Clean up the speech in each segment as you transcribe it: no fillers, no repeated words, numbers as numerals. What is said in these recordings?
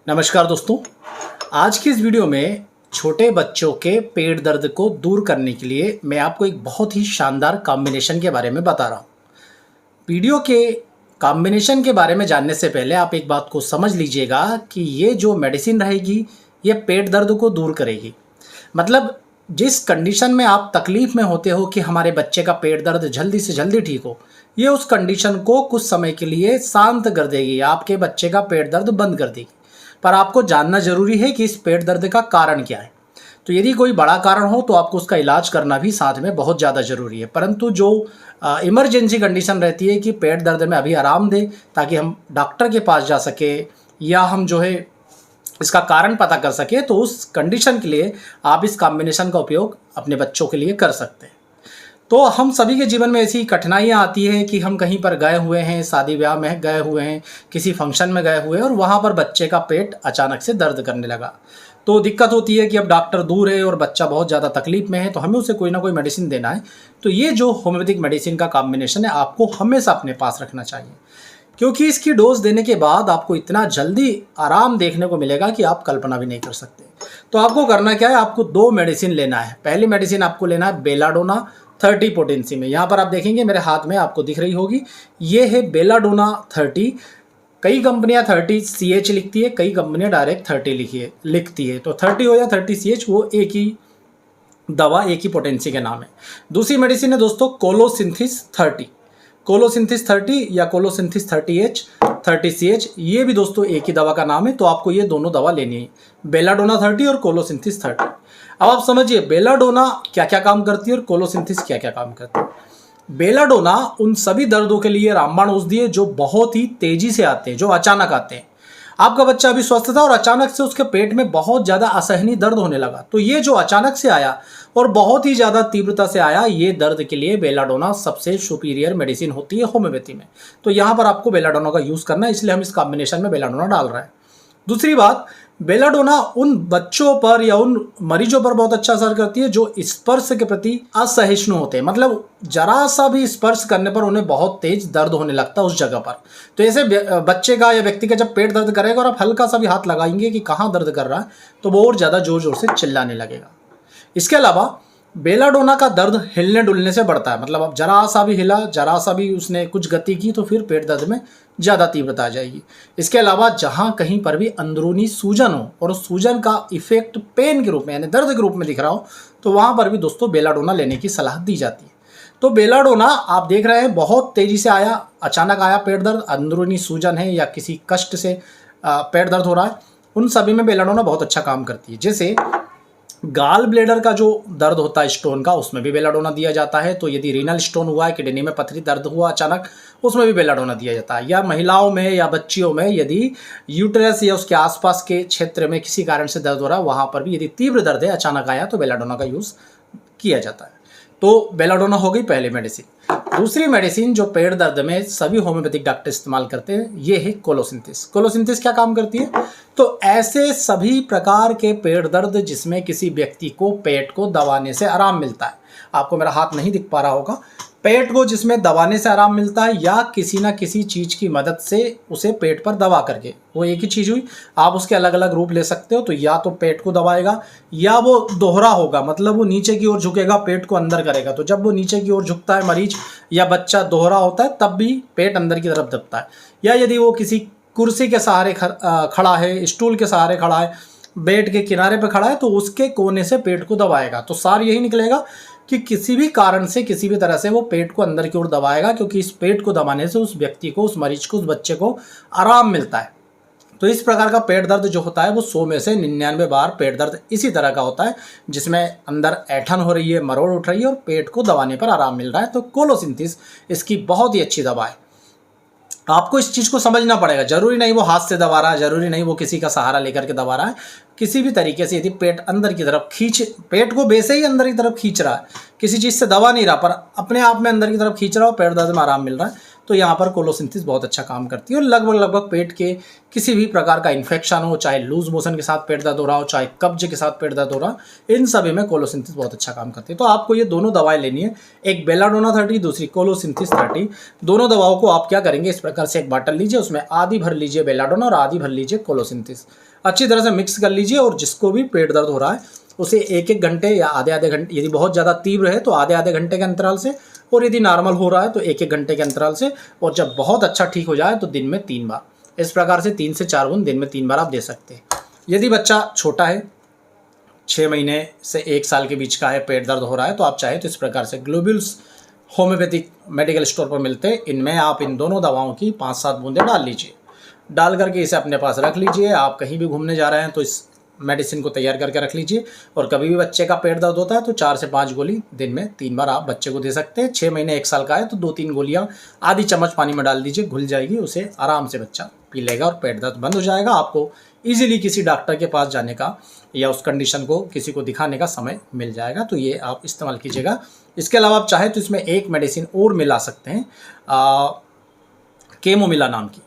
नमस्कार दोस्तों। आज की इस वीडियो में छोटे बच्चों के पेट दर्द को दूर करने के लिए मैं आपको एक बहुत ही शानदार कॉम्बिनेशन के बारे में बता रहा हूँ। वीडियो के कॉम्बिनेशन के बारे में जानने से पहले आप एक बात को समझ लीजिएगा कि ये जो मेडिसिन रहेगी ये पेट दर्द को दूर करेगी। मतलब जिस कंडीशन में आप तकलीफ़ में होते हो कि हमारे बच्चे का पेट दर्द जल्दी से जल्दी ठीक हो, ये उस कंडीशन को कुछ समय के लिए शांत कर देगी, आपके बच्चे का पेट दर्द बंद कर देगी। पर आपको जानना ज़रूरी है कि इस पेट दर्द का कारण क्या है। तो यदि कोई बड़ा कारण हो तो आपको उसका इलाज करना भी साथ में बहुत ज़्यादा ज़रूरी है। परंतु जो इमरजेंसी कंडीशन रहती है कि पेट दर्द में अभी आराम दे ताकि हम डॉक्टर के पास जा सके या हम जो है इसका कारण पता कर सके, तो उस कंडीशन के लिए आप इस कॉम्बिनेशन का उपयोग अपने बच्चों के लिए कर सकते हैं। तो हम सभी के जीवन में ऐसी कठिनाइयाँ आती है कि हम कहीं पर गए हुए हैं, शादी ब्याह में गए हुए हैं, किसी फंक्शन में गए हुए हैं और वहाँ पर बच्चे का पेट अचानक से दर्द करने लगा। तो दिक्कत होती है कि अब डॉक्टर दूर है और बच्चा बहुत ज़्यादा तकलीफ में है, तो हमें उसे कोई ना कोई मेडिसिन देना है। तो ये जो होम्योपैथिक मेडिसिन का कॉम्बिनेशन है आपको हमेशा अपने पास रखना चाहिए, क्योंकि इसकी डोज देने के बाद आपको इतना जल्दी आराम देखने को मिलेगा कि आप कल्पना भी नहीं कर सकते। तो आपको करना क्या है, आपको 2 मेडिसिन लेना है। पहली मेडिसिन आपको लेना है बेलाडोना 30 पोटेंसी में। यहाँ पर आप देखेंगे मेरे हाथ में आपको दिख रही होगी, ये है बेलाडोना 30। कई कंपनियाँ 30 CH लिखती है, कई कंपनियाँ डायरेक्ट 30 लिखती है। तो 30 हो या 30 CH वो एक ही दवा, एक ही पोटेंसी के नाम है। दूसरी मेडिसिन है दोस्तों कोलोसिंथिस 30। कोलोसिंथिस 30 या कोलोसिंथिस 30H 30CH, ये भी दोस्तों एक ही दवा का नाम है। तो आपको ये दोनों दवा लेनी है, बेलाडोना 30 और कोलोसिंथिस 30। अब आप समझिए बेलाडोना क्या क्या काम करती है और कोलोसिंथिस क्या क्या काम करती है। बेलाडोना उन सभी दर्दों के लिए रामबाण औषधि है जो बहुत ही तेजी से आते हैं, जो अचानक आते हैं। आपका बच्चा अभी स्वस्थ था और अचानक से उसके पेट में बहुत ज़्यादा असहनीय दर्द होने लगा। तो ये जो अचानक से आया और बहुत ही ज़्यादा तीव्रता से आया, ये दर्द के लिए बेलाडोना सबसे सुपीरियर मेडिसिन होती है होम्योपैथी में। तो यहाँ पर आपको बेलाडोना का यूज़ करना है, इसलिए हम इस कॉम्बिनेशन में बेलाडोना डाल रहे हैं। दूसरी बात, बेलाडोना उन बच्चों पर या उन मरीजों पर बहुत अच्छा असर करती है जो स्पर्श के प्रति असहिष्णु होते हैं। मतलब जरा सा भी स्पर्श करने पर उन्हें बहुत तेज दर्द होने लगता है उस जगह पर। तो ऐसे बच्चे का या व्यक्ति का जब पेट दर्द करेगा और आप हल्का सा भी हाथ लगाएंगे कि कहाँ दर्द कर रहा है, तो वो और ज़्यादा जोर जोर से चिल्लाने लगेगा। इसके अलावा बेलाडोना का दर्द हिलने डुलने से बढ़ता है। मतलब अब जरा सा भी हिला, जरा सा भी उसने कुछ गति की तो फिर पेट दर्द में ज़्यादा तीव्रता आ जाएगी। इसके अलावा जहाँ कहीं पर भी अंदरूनी सूजन हो और उस सूजन का इफेक्ट पेन के रूप में यानी दर्द के रूप में दिख रहा हो, तो वहाँ पर भी दोस्तों बेलाडोना लेने की सलाह दी जाती है। तो बेलाडोना आप देख रहे हैं बहुत तेज़ी से आया, अचानक आया पेट दर्द, अंदरूनी सूजन है या किसी कष्ट से पेट दर्द हो रहा है, उन सभी में बेलाडोना बहुत अच्छा काम करती है। जैसे गाल ब्लेडर का जो दर्द होता है स्टोन का, उसमें भी बेलाडोना दिया जाता है। तो यदि रीनल स्टोन हुआ है, किडनी में पथरी दर्द हुआ अचानक, उसमें भी बेलाडोना दिया जाता है। या महिलाओं में या बच्चियों में यदि यूटेरस या उसके आसपास के क्षेत्र में किसी कारण से दर्द हो रहा है, वहाँ पर भी यदि तीव्र दर्द है अचानक आया तो बेलाडोना का यूज़ किया जाता है। तो बेलाडोना हो गई पहली मेडिसिन। दूसरी मेडिसिन जो पेट दर्द में सभी होम्योपैथिक डॉक्टर इस्तेमाल करते हैं, ये है कोलोसिंथिस। कोलोसिंथिस क्या काम करती है, तो ऐसे सभी प्रकार के पेट दर्द जिसमें किसी व्यक्ति को पेट को दबाने से आराम मिलता है, आपको मेरा हाथ नहीं दिख पा रहा होगा, पेट को जिसमें दबाने से आराम मिलता है या किसी ना किसी चीज़ की मदद से उसे पेट पर दबा करके, वो एक ही चीज़ हुई, आप उसके अलग अलग रूप ले सकते हो। तो या तो पेट को दबाएगा या वो दोहरा होगा, मतलब वो नीचे की ओर झुकेगा, पेट को अंदर करेगा। तो जब वो नीचे की ओर झुकता है मरीज या बच्चा, दोहरा होता है, तब भी पेट अंदर की तरफ दबता है। या यदि वो किसी कुर्सी के सहारे खड़ा है, स्टूल के सहारे खड़ा है, बेड के किनारे पर खड़ा है, तो उसके कोने से पेट को दबाएगा। तो सार यही निकलेगा कि किसी भी कारण से किसी भी तरह से वो पेट को अंदर की ओर दबाएगा, क्योंकि इस पेट को दबाने से उस व्यक्ति को, उस मरीज को, उस बच्चे को आराम मिलता है। तो इस प्रकार का पेट दर्द जो होता है वो 100 में से 99 बार पेट दर्द इसी तरह का होता है, जिसमें अंदर ऐठन हो रही है, मरोड़ उठ रही है और पेट को दबाने पर आराम मिल रहा है। तो कोलोसिंथिस इसकी बहुत ही अच्छी दवा है। आपको इस चीज़ को समझना पड़ेगा, जरूरी नहीं वो हाथ से दबा रहा है, जरूरी नहीं वो किसी का सहारा लेकर के दबा रहा है। किसी भी तरीके से यदि पेट अंदर की तरफ पेट को वैसे ही अंदर की तरफ खींच रहा है, किसी चीज़ से दबा नहीं रहा पर अपने आप में अंदर की तरफ खींच रहा हो, पेट दर्द में आराम मिल रहा है, तो यहाँ पर कोलोसिंथेसिस बहुत अच्छा काम करती है और लगभग पेट के किसी भी प्रकार का इन्फेक्शन हो, चाहे लूज मोशन के साथ पेट दर्द हो रहा हो, चाहे कब्ज के साथ पेट दर्द हो रहा, इन सभी में कोलोसिंथेसिस बहुत अच्छा काम करती है। तो आपको ये दोनों दवाएं लेनी है, एक बेलाडोना 30, दूसरी कोलोसिंथेसिस 30। दोनों दवाओं को आप क्या करेंगे, इस प्रकार से एक बाटल लीजिए, उसमें आधी भर लीजिए बेलाडोना और आधी भर लीजिए कोलोसिंथेसिस। अच्छी तरह से मिक्स कर लीजिए और जिसको भी पेट दर्द हो रहा है उसे 1-1 घंटे या आधे घंटे, यदि बहुत ज़्यादा तीव्र है तो आधे घंटे के अंतराल से, और यदि नॉर्मल हो रहा है तो 1-1 घंटे के अंतराल से, और जब बहुत अच्छा ठीक हो जाए तो दिन में 3 बार, इस प्रकार से 3 से 4 बूंद दिन में 3 बार आप दे सकते हैं। यदि बच्चा छोटा है, 6 महीने से 1 साल के बीच का है, पेट दर्द हो रहा है, तो आप चाहे तो इस प्रकार से ग्लोब्यूल्स होम्योपैथिक मेडिकल स्टोर पर मिलते हैं, इनमें आप इन दोनों दवाओं की 5-7 बूंदें डाल लीजिए। डाल करके इसे अपने पास रख लीजिए। आप कहीं भी घूमने जा रहे हैं तो इस मेडिसिन को तैयार करके रख लीजिए, और कभी भी बच्चे का पेट दर्द होता है तो 4 से 5 गोली दिन में 3 बार आप बच्चे को दे सकते हैं। 6 महीने 1 साल का है तो 2-3 गोलियां आधी चम्मच पानी में डाल दीजिए, घुल जाएगी, उसे आराम से बच्चा पी लेगा और पेट दर्द बंद हो जाएगा। आपको ईजिली किसी डॉक्टर के पास जाने का या उस कंडीशन को किसी को दिखाने का समय मिल जाएगा। तो ये आप इस्तेमाल कीजिएगा। इसके अलावा आप चाहे तो इसमें एक मेडिसिन और मिला सकते हैं, केमोमिला नाम की।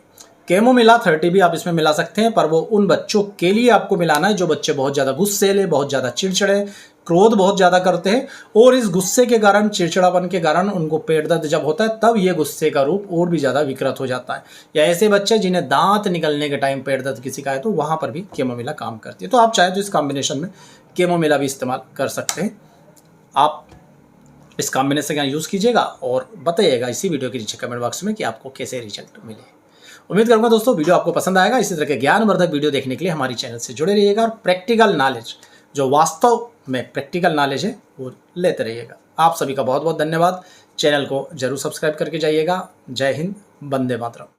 केमोमिला 30 भी आप इसमें मिला सकते हैं, पर वो उन बच्चों के लिए आपको मिलाना है जो बच्चे बहुत ज़्यादा गुस्सैले, बहुत ज़्यादा चिड़चिड़े, क्रोध बहुत ज़्यादा करते हैं, और इस गुस्से के कारण, चिड़चिड़ापन के कारण उनको पेट दर्द जब होता है तब ये गुस्से का रूप और भी ज़्यादा विकृत हो जाता है। या ऐसे बच्चे जिन्हें दांत निकलने के टाइम पेट दर्द किसी का है तो वहाँ पर भी केमोमिला काम करती है। तो आप चाहे तो इस कॉम्बिनेशन में केमोमिला भी इस्तेमाल कर सकते हैं। आप इस कॉम्बिनेशन का यूज़ कीजिएगा और बताइएगा इसी वीडियो के नीचे कमेंट बॉक्स में कि आपको कैसे रिजल्ट मिले। उम्मीद करूंगा दोस्तों वीडियो आपको पसंद आएगा। इसी तरह के ज्ञानवर्धक वीडियो देखने के लिए हमारी चैनल से जुड़े रहिएगा और प्रैक्टिकल नॉलेज, जो वास्तव में प्रैक्टिकल नॉलेज है, वो लेते रहिएगा। आप सभी का बहुत बहुत धन्यवाद। चैनल को जरूर सब्सक्राइब करके जाइएगा। जय हिंद, वंदे मातरम।